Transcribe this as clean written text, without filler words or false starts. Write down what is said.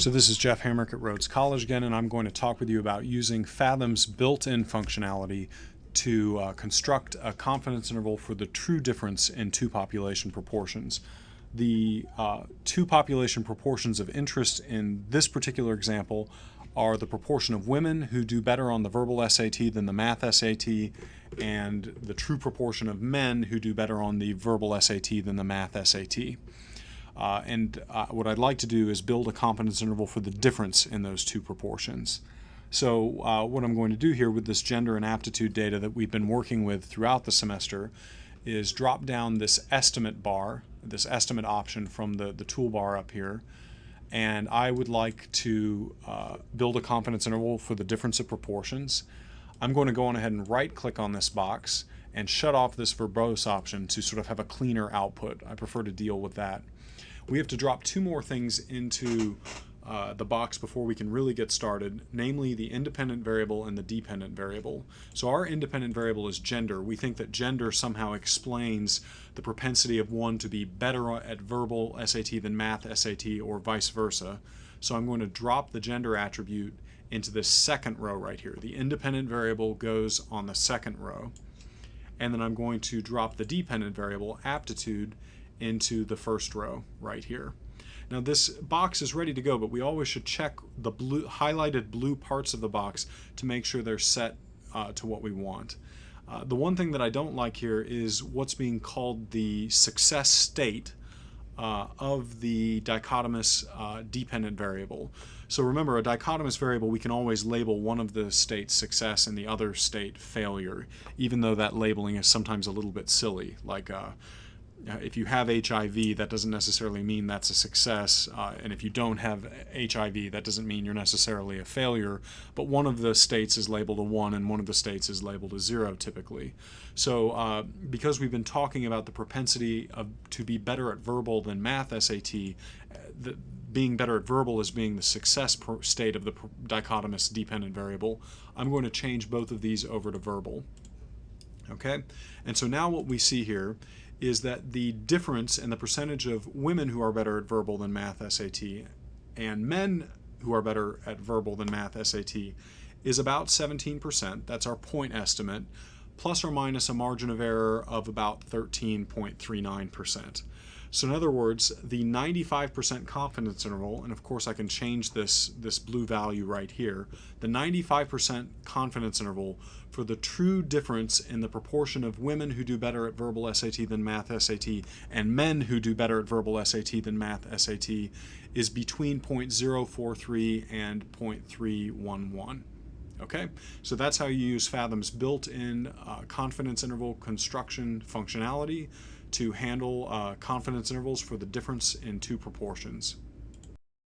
So this is Jeff Hamrick at Rhodes College again, and I'm going to talk with you about using Fathom's built-in functionality to construct a confidence interval for the true difference in two population proportions. The two population proportions of interest in this particular example are the proportion of women who do better on the verbal SAT than the math SAT, and the true proportion of men who do better on the verbal SAT than the math SAT. What I'd like to do is build a confidence interval for the difference in those two proportions. So what I'm going to do here with this gender and aptitude data that we've been working with throughout the semester is drop down this estimate bar, this estimate option from the toolbar up here, and I would like to build a confidence interval for the difference of proportions. I'm going to go on ahead and right click on this box and shut off this verbose option to sort of have a cleaner output. I prefer to deal with that. We have to drop two more things into the box before we can really get started, namely the independent variable and the dependent variable. So our independent variable is gender. We think that gender somehow explains the propensity of one to be better at verbal SAT than math SAT, or vice versa. So I'm going to drop the gender attribute into this second row right here. The independent variable goes on the second row. And then I'm going to drop the dependent variable, aptitude, into the first row right here. Now this box is ready to go, but we always should check the highlighted blue parts of the box to make sure they're set to what we want. The one thing that I don't like here is what's being called the success state of the dichotomous dependent variable. So remember, a dichotomous variable, we can always label one of the states success and the other state failure, even though that labeling is sometimes a little bit silly. Like if you have HIV, that doesn't necessarily mean that's a success, and if you don't have HIV, that doesn't mean you're necessarily a failure, but one of the states is labeled a 1 and one of the states is labeled a 0 typically. So because we've been talking about the propensity to be better at verbal than math SAT, being better at verbal as being the success state of the dichotomous dependent variable, I'm going to change both of these over to verbal. Okay, and so now what we see here is that the difference in the percentage of women who are better at verbal than math SAT and men who are better at verbal than math SAT is about 17%. That's our point estimate, plus or minus a margin of error of about 13.39%. So in other words, the 95% confidence interval, and of course I can change this blue value right here, the 95% confidence interval for the true difference in the proportion of women who do better at verbal SAT than math SAT and men who do better at verbal SAT than math SAT is between 0.043 and 0.311. Okay, so that's how you use Fathom's built-in confidence interval construction functionality to handle confidence intervals for the difference in two proportions.